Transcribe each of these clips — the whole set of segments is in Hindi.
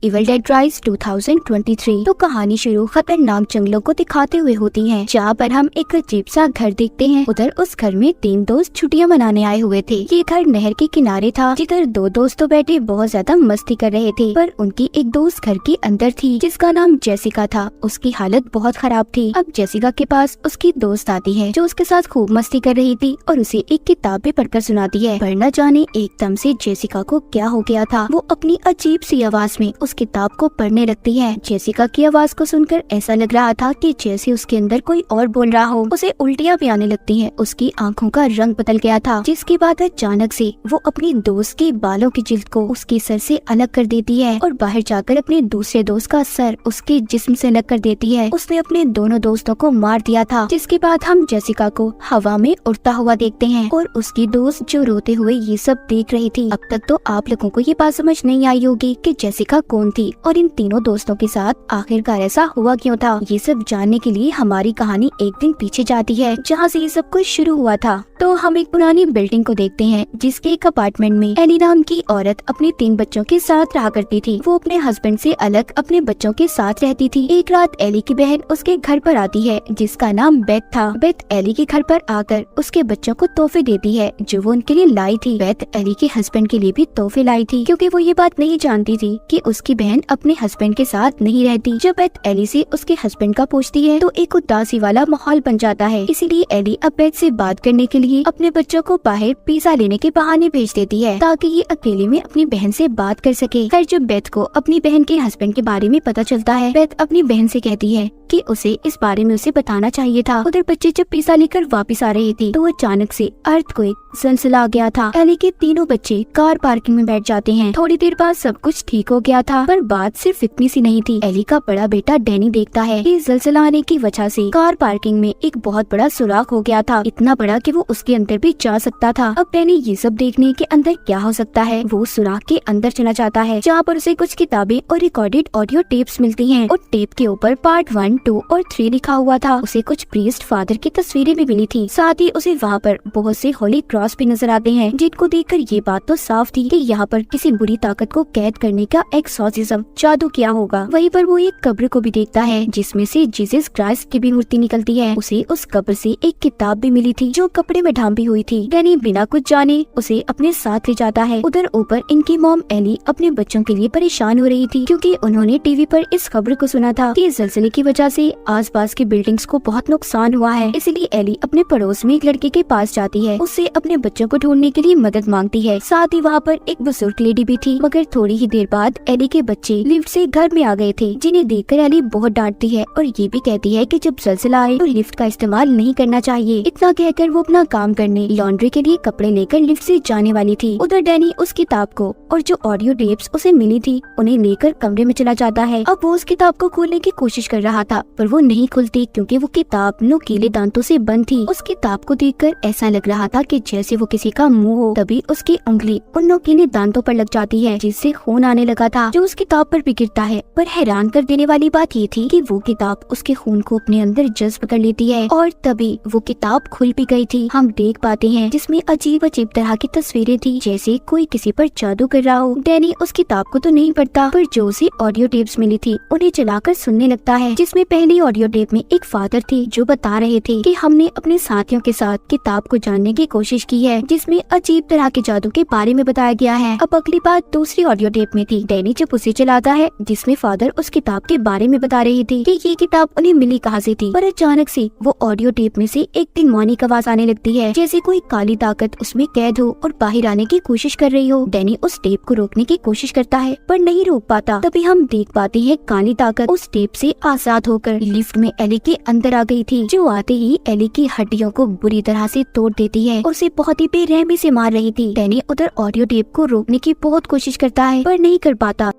Evil dead rise 2023। तो कहानी शुरू खतरनाक जंगलों को दिखाते हुए होती है, जहाँ पर हम एक अजीब सा घर देखते हैं। उधर उस घर में 3 दोस्त छुट्टियां मनाने आए हुए थे। ये घर नहर के किनारे था, जिधर 2 दोस्त तो बैठे बहुत ज्यादा मस्ती कर रहे थे, पर उनकी एक दोस्त घर के अंदर थी जिसका नाम जेसिका था। उसकी हालत बहुत खराब थी। अब जेसिका के पास उसकी दोस्त आती है जो उसके साथ खूब मस्ती कर रही थी और उसे एक किताब भी पढ़कर सुनाती है। पर न जाने एकदम से जेसिका को क्या हो गया था, वो अपनी अजीब सी आवाज में उस किताब को पढ़ने लगती है। जेसिका की आवाज को सुनकर ऐसा लग रहा था कि जैसे उसके अंदर कोई और बोल रहा हो। उसे उल्टियाँ भी आने लगती हैं। उसकी आंखों का रंग बदल गया था, जिसके बाद अचानक से वो अपनी दोस्त के बालों की जिल्द को उसके सर से अलग कर देती है और बाहर जाकर अपने दूसरे दोस्त का सर उसके जिस्म से अलग कर देती है। उसने अपने दोनों दोस्तों को मार दिया था। जिसके बाद हम जेसिका को हवा में उड़ता हुआ देखते हैं और उसकी दोस्त जो रोते हुए ये सब देख रही थी। अब तक तो आप लोगों को ये बात समझ नहीं आई होगी कि जेसिका कौन थी और इन तीनों दोस्तों के साथ आखिरकार ऐसा हुआ क्यों था। ये सब जानने के लिए हमारी कहानी एक दिन पीछे जाती है, जहाँ से ये सब कुछ शुरू हुआ था। तो हम एक पुरानी बिल्डिंग को देखते हैं, जिसके एक अपार्टमेंट में एली नाम की औरत अपने 3 बच्चों के साथ रहा करती थी। वो अपने हस्बैंड से अलग अपने बच्चों के साथ रहती थी। एक रात एली की बहन उसके घर पर आती है, जिसका नाम बेथ था। बेथ एली के घर पर आकर उसके बच्चों को तोहफे देती है जो वो उनके लिए लाई थी। बेथ एली के हस्बैंड के लिए भी तोहफे लाई थी, क्योंकि वो ये बात नहीं जानती थी कि उसकी बहन अपने हस्बैंड के साथ नहीं रहती। जब बेथ एली से उसके हस्बैंड का पूछती है तो एक उदासी वाला माहौल बन जाता है। इसीलिए एली अब बेथ से बात करने के लिए अपने बच्चों को बाहर पिज्जा लेने के बहाने भेज देती है, ताकि ये अकेले में अपनी बहन से बात कर सके। खैर जब बेथ को अपनी बहन के हस्बैंड के बारे में पता चलता है, बेथ अपनी बहन से कहती है कि उसे इस बारे में उसे बताना चाहिए था। उधर बच्चे जब पिज्जा लेकर वापस आ रहे थे तो अचानक से अर्थक्वेक ज़लज़ला आ गया था। एली के तीनों बच्चे कार पार्किंग में बैठ जाते हैं। थोड़ी देर बाद सब कुछ ठीक हो गया था, पर बात सिर्फ इतनी सी नहीं थी। एली का बड़ा बेटा डैनी देखता है कि ज़लज़ला आने की वजह से कार पार्किंग में एक बहुत बड़ा सुराख हो गया था, इतना बड़ा कि वो उसके अंदर भी जा सकता था। अब डैनी ये सब देखने के अंदर क्या हो सकता है, वो सुराख के अंदर चला जाता है, जहाँ पर उसे कुछ किताबें और रिकॉर्डेड ऑडियो टेप्स मिलती हैं और टेप के ऊपर पार्ट 1, 2 और 3 लिखा हुआ था। उसे कुछ प्रीस्ट फादर की तस्वीरें भी मिली थी। साथ ही उसे वहाँ पर बहुत से होली क्रॉस भी नजर आते हैं, जिनको देखकर ये बात तो साफ थी कि यहाँ पर किसी बुरी ताकत को कैद करने का एक्सॉर्सिज्म जादू किया होगा। वहीं पर वो एक कब्र को भी देखता है, जिसमें से जीसस क्राइस्ट की भी मूर्ति निकलती है। उसे उस कब्र से एक किताब भी मिली थी जो कपड़े में ढांपी हुई थी। डैनी बिना कुछ जाने उसे अपने साथ ले जाता है। उधर ऊपर इनकी मॉम एली अपने बच्चों के लिए परेशान हो रही थी, क्योंकि उन्होंने टीवी पर इस खबर को सुना था कि ज़लज़ले की वजह से आसपास की बिल्डिंग्स को बहुत नुकसान हुआ है। इसलिए एली अपने पड़ोस में एक लड़के के पास जाती है, उससे अपने बच्चों को ढूंढने के लिए मदद मांगती है। साथ ही वहाँ पर एक बुजुर्ग लेडी भी थी, मगर थोड़ी ही देर बाद एली के बच्चे लिफ्ट से घर में आ गए थे, जिन्हें देखकर एली बहुत डांटती है और ये भी कहती है कि जब ज़लज़ला आए तो लिफ्ट का इस्तेमाल नहीं करना चाहिए। इतना कहकर वो अपना काम करने लॉन्ड्री के लिए कपड़े लेकर लिफ्ट से जाने वाली थी। उधर डैनी उस किताब को और जो ऑडियो टेप्स उसे मिली थी उन्हें लेकर कमरे में चला जाता है। अब वो उस किताब को खोलने की कोशिश कर रहा था, पर वो नहीं खुलती, क्योंकि वो किताब नुकीले दांतों से बंद थी। उस किताब को देखकर ऐसा लग रहा था कि जैसे वो किसी का मुंह हो। तभी उसकी उंगली उन नुकीले दांतों पर लग जाती है, जिससे खून आने लगा था, जो उस किताब पर भी गिरता है। पर हैरान कर देने वाली बात ये थी कि वो किताब उसके खून को अपने अंदर जज्ब कर लेती है और तभी वो किताब खुल भी गई थी। हम देख पाते हैं जिसमें अजीब अजीब तरह की तस्वीरें थी, जैसे कोई किसी पर जादू कर रहा हो। डैनी उस किताब को तो नहीं पढ़ता, पर जो उसे ऑडियो टेप्स मिली थी उन्हें चलाकर सुनने लगता है, जिसमें पहली ऑडियो टेप में एक फादर थे जो बता रहे थे कि हमने अपने साथियों के साथ किताब को जानने की कोशिश की है, जिसमें अजीब तरह के जादू के बारे में बताया गया है। अब अगली बात दूसरी ऑडियो टेप में थी। डैनी जब उसे चलाता है, जिसमें फादर उस किताब के बारे में बता रहे थे कि ये किताब उन्हें मिली कहाँ से थी, पर अचानक से वो ऑडियो टेप में से एक डिमोनिक आवाज आने लगती है, जैसे कोई काली ताकत उसमें कैद हो और बाहर आने की कोशिश कर रही हो। डैनी उस टेप को रोकने की कोशिश करता है, पर नहीं रोक पाता। तभी हम देख पाते हैं काली ताकत उस टेप से आजाद होकर लिफ्ट में एली के अंदर आ गई थी, जो आते ही एली की हड्डियों को बुरी तरह से तोड़ देती है और उसे बहुत ही बेरहमी से मार रही थी। डैनी उधर ऑडियो टेप को रोकने की बहुत कोशिश करता है, पर नहीं कर पाता।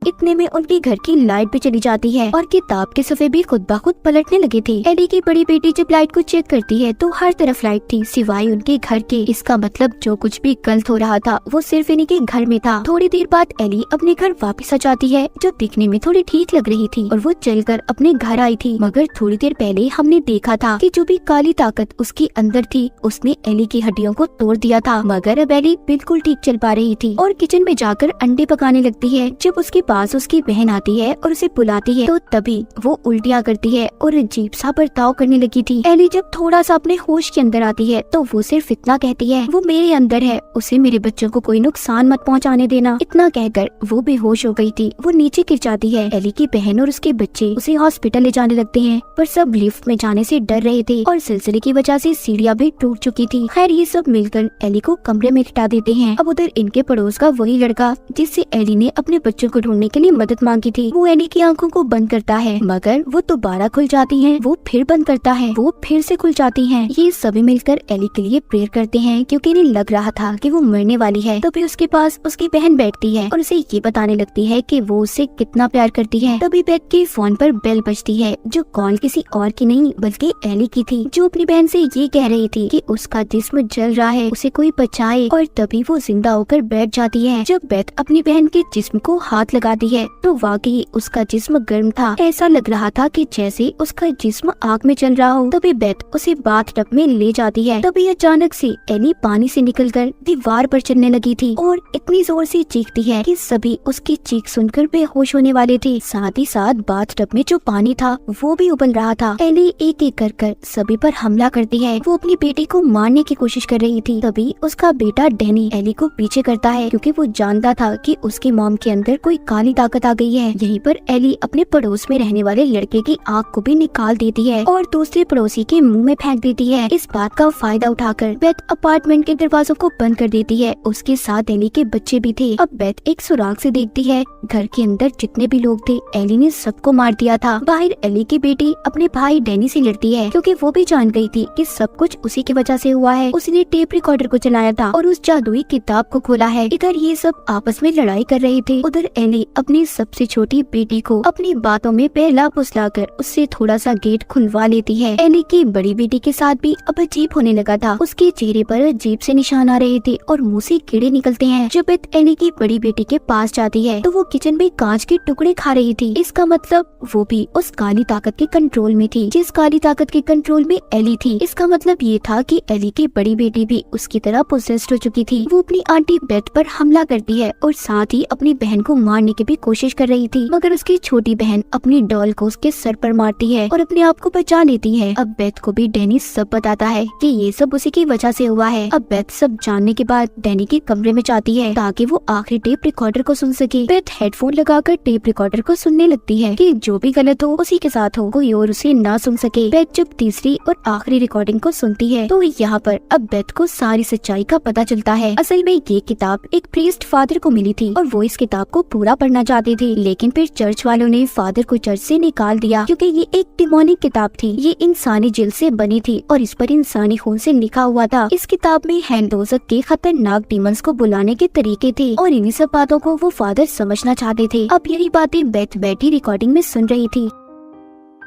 इतने में उनके घर की लाइट भी चली जाती है और किताब के सफ़े भी खुद ब खुद पलटने लगे थे। एली की बड़ी बेटी जब लाइट को चेक करती है तो हर तरफ लाइट थी सिवाय उनके घर के। इसका मतलब जो कुछ भी गलत हो रहा था वो सिर्फ इन्हीं के घर में था। थोड़ी देर बाद एली अपने घर वापस आ जाती है जो दिखने में थोड़ी ठीक लग रही थी और वो चलकर अपने घर आई थी। मगर थोड़ी देर पहले हमने देखा था कि जो भी काली ताकत उसके अंदर थी उसने एली की हड्डियों को तोड़ दिया था। मगर अब एली बिल्कुल ठीक चल पा रही थी और किचन में जाकर अंडे पकाने लगती है। जब उसके पास उसकी बहन आती है और उसे बुलाती है तो तभी वो उल्टियाँ करती है और अजीब सा बर्ताव करने लगी थी। एली जब थोड़ा सा अपने होश के अंदर आती है तो वो सिर्फ इतना कहती है, वो मेरे अंदर है, उसे मेरे बच्चों को कोई नुकसान मत पहुंचाने देना। इतना कहकर वो बेहोश हो गई थी। वो नीचे गिर जाती है। एली की बहन और उसके बच्चे उसे हॉस्पिटल ले जाने लगते हैं पर सब लिफ्ट में जाने से डर रहे थे और सिलसिले की वजह से सीढ़ियां भी टूट चुकी थी। खैर ये सब मिलकर एली को कमरे में लिटा देते हैं। अब उधर इनके पड़ोस का वही लड़का जिससे एली ने अपने बच्चों को ढूंढने के लिए मदद मांगी थी, वो एली की आंखों को बंद करता है मगर वो दोबारा खुल जाती हैं। वो फिर बंद करता है, वो फिर से खुल जाती हैं। ये सभी मिलकर एली के लिए प्रेयर करते हैं क्योंकि इन्हें लग रहा था कि वो मरने वाली है। तभी उसके पास उसकी बहन बैठती है और उसे ये बताने लगती है कि वो उससे कितना प्यार करती है। तभी बेथ के फोन पर बेल बजती है जो कॉल किसी और की नहीं बल्कि एली की थी, जो अपनी बहन से ये कह रही थी कि उसका जिस्म जल रहा है, उसे कोई बचाए। और तभी वो जिंदा होकर बैठ जाती है। जब बेथ अपनी बहन के जिस्म को हाथ लगाती है तो वाकई उसका जिस्म गर्म था। ऐसा लग रहा था कि जैसे उसका जिस्म आग में चल रहा हो। तभी बेथ उसे बाथटब में ले जाती है। तभी अचानक से एली पानी से निकलकर दीवार पर चलने लगी थी और इतनी जोर से चीखती है कि सभी उसकी चीख सुनकर बेहोश होने वाले थे। साथ ही साथ बाथटब में जो पानी था वो भी उबल रहा था। एली एक एक कर सभी पर हमला करती है। वो अपनी बेटी को मारने की कोशिश कर रही थी। तभी उसका बेटा डैनी एली को पीछे करता है क्योंकि वो जानता था कि उसकी मॉम के अंदर कोई काली ताकत आ गई है। यहीं पर एली अपने पड़ोस में रहने वाले लड़के की आँख को भी निकाल देती है और दूसरे पड़ोसी के मुंह में फेंक देती है। इस बात का फायदा उठाकर बेथ अपार्टमेंट के दरवाजों को बंद कर देती है। उसके साथ एली के बच्चे भी थे। अब बेथ एक सुराग से देखती है घर के अंदर जितने भी लोग थे एली ने सबको मार दिया था। बाहर एली की बेटी अपने भाई डैनी से लड़ती है क्योंकि वो भी जान गई थी कि सब कुछ उसी की वजह से हुआ है। उसने टेप रिकॉर्डर को चलाया था और उस जादुई किताब को खोला है। इधर ये सब आपस में लड़ाई कर रहे थे। उधर एली अपनी सबसे छोटी बेटी को अपनी बातों में पहला फुसलाकर उससे थोड़ा सा गेट खुलवा लेती है। एली की बड़ी बेटी के साथ भी अब अजीब होने लगा था। उसके चेहरे पर अजीब से निशान आ रहे थे और मुंह से कीड़े निकलते हैं। जब बेथ एली की बड़ी बेटी के पास जाती है तो वो किचन में कांच के टुकड़े खा रही थी। इसका मतलब वो भी उस काली ताकत के कंट्रोल में थी जिस काली ताकत के कंट्रोल में एली थी। इसका मतलब ये था कि एली की बड़ी बेटी भी उसकी तरह पोसेस्ड हो चुकी थी। वो अपनी आंटी बेथ पर हमला करती है और साथ ही अपनी बहन को मारने की भी कोशिश कर रही थी मगर उसकी छोटी बहन अपनी डॉल को उसके सर पर मारती है और अपने आप को बचा लेती है। अब बेथ को भी डैनी सब बताता है कि ये सब उसी की वजह से हुआ है। अब बेथ सब जानने के बाद डैनी के कमरे में जाती है ताकि वो आखिरी टेप रिकॉर्डर को सुन सके। बेथ हेडफोन लगाकर टेप रिकॉर्डर को सुनने लगती है कि जो भी गलत हो उसी के साथ हो, कोई और उसे ना सुन सके। बेथ जब तीसरी और आखिरी रिकॉर्डिंग को सुनती है तो यहाँ पर अब बेथ को सारी सच्चाई का पता चलता है। असल में ये किताब एक प्रीस्ट फादर को मिली थी और वो इस किताब को पूरा पढ़ना चाहते थे लेकिन फिर चर्च वालों ने फादर को चर्च से निकाल दिया क्योंकि ये एक डिमोनिक किताब थी। ये इंसानी जिल से बनी थी और इस पर इंसानी खून से लिखा हुआ था। इस किताब में हैंडोजक के खतरनाक डीमंस को बुलाने के तरीके थे और इन्हीं सब बातों को वो फादर समझना चाहते थे। अब यही बातें बेथ बैठी रिकॉर्डिंग में सुन रही थी।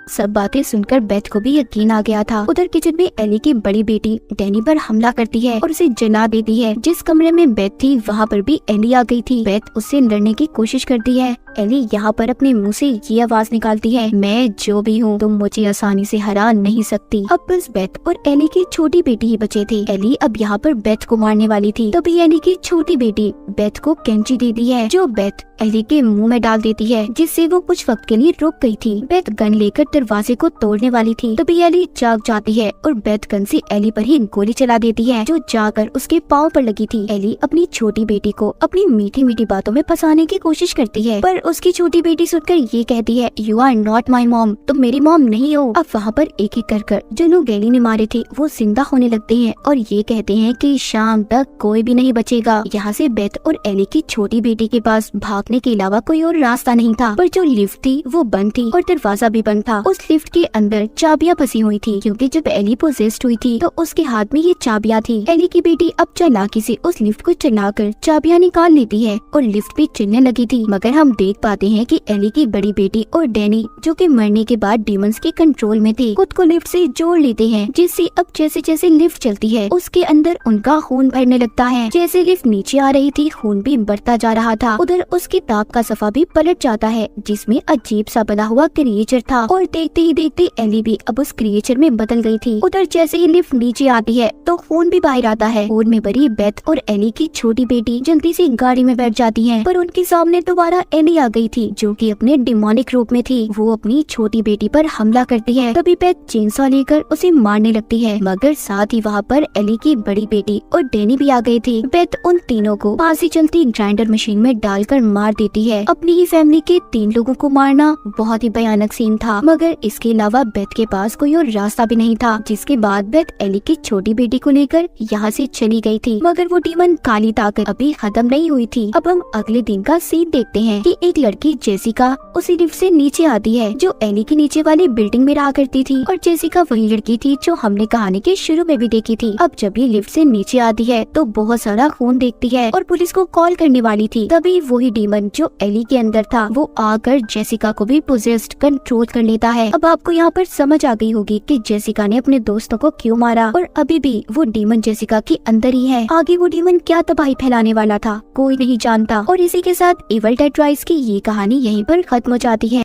सब बातें सुनकर बेथ को भी यकीन आ गया था। उधर किचन में एली की बड़ी बेटी डैनी पर हमला करती है और उसे जला देती है। जिस कमरे में बेथ थी वहाँ पर भी एली आ गई थी। बेथ उससे लड़ने की कोशिश करती है। एली यहाँ पर अपने मुंह से ये आवाज निकालती है, मैं जो भी हूँ तुम मुझे आसानी से हरा नहीं सकती। अब बस बेथ और एली की छोटी बेटी ही बचे थे। एली अब यहाँ पर बेथ को मारने वाली थी। तभी एली की छोटी बेटी बेथ को कैंची देती है जो बेथ एली के मुंह में डाल देती है जिससे वो कुछ वक्त के लिए रुक गई थी। बेथ गन लेकर दरवाजे को तोड़ने वाली थी। तभी एली जाग जाती है और बेथ गन से एली पर ही गोली चला देती है जो जाकर उसके पाँव पर लगी थी। एली अपनी छोटी बेटी को अपनी मीठी मीठी बातों में फंसाने की कोशिश करती है पर उसकी छोटी बेटी सुनकर ये कहती है, you are not my mom, तुम मेरी मॉम नहीं हो। अब वहाँ पर एक एक कर जो लोग एली ने मारे थे वो जिंदा होने लगते हैं और ये कहते हैं कि शाम तक कोई भी नहीं बचेगा। यहाँ से बेथ और एली की छोटी बेटी के पास भागने के अलावा कोई और रास्ता नहीं था पर जो लिफ्ट थी वो बंद थी और दरवाजा भी बंद था। उस लिफ्ट के अंदर चाबियां फंसी हुई थी, क्योंकि जब एली पोजेस्ड हुई थी तो उसके हाथ में ये चाबियां थी। एली की बेटी अब चालाकी से उस लिफ्ट को चलाकर चाबियां निकाल लेती है और लिफ्ट भी चलने लगी थी। मगर हम देख पाते हैं कि एली की बड़ी बेटी और डैनी, जो कि मरने के बाद डीमंस के कंट्रोल में थे, खुद को लिफ्ट से जोड़ लेते हैं, जिससे अब जैसे जैसे लिफ्ट चलती है उसके अंदर उनका खून भरने लगता है। जैसे लिफ्ट नीचे आ रही थी खून भी बढ़ता जा रहा था। उधर उस किताब का सफा भी पलट जाता है जिसमें अजीब सा बना हुआ क्रिएचर था, और देखते ही देखते एली भी अब उस क्रिएचर में बदल गई थी। उधर जैसे ही लिफ्ट नीचे आती है तो खून भी बाहर आता है। खून में भरी बेथ और एली की छोटी बेटी जल्दी से गाड़ी में बैठ जाती हैं, पर उनके सामने दोबारा एली आ गई थी, जो कि अपने डिमोनिक रूप में थी। वो अपनी छोटी बेटी पर हमला करती है। तभी बेथ चेनसॉ लेकर उसे मारने लगती है, मगर साथ ही वहाँ पर एली की बड़ी बेटी और डैनी भी आ गई थी। बेथ उन तीनों को पास ही चलती ग्राइंडर मशीन में डालकर मार देती है। अपनी ही फैमिली के 3 लोगों को मारना बहुत ही भयानक सीन था, मगर इसके अलावा बेथ के पास कोई और रास्ता भी नहीं था। जिसके बाद बेथ एली की छोटी बेटी को लेकर यहाँ से चली गई थी, मगर वो डीमन काली ताकत अभी खत्म नहीं हुई थी। अब हम अगले दिन का सीन देखते हैं कि एक लड़की जेसिका उसी लिफ्ट से नीचे आती है, जो एली के नीचे वाली बिल्डिंग में रहा करती थी, और जेसिका वही लड़की थी जो हमने कहानी के शुरू में भी देखी थी। अब जब ये लिफ्ट से नीचे आती है तो बहुत सारा खून देखती है और पुलिस को कॉल करने वाली थी। तभी वही डीमन जो एली के अंदर था वो आकर जेसिका को भी पोजेस्ड कंट्रोल कर लेता है। अब आपको यहाँ पर समझ आ गई होगी कि जेसिका ने अपने दोस्तों को क्यों मारा, और अभी भी वो डीमन जेसिका के अंदर ही है। आगे वो डीमन क्या तबाही फैलाने वाला था कोई नहीं जानता। और इसी के साथ इविल डेड राइज की ये कहानी यहीं पर खत्म हो जाती है।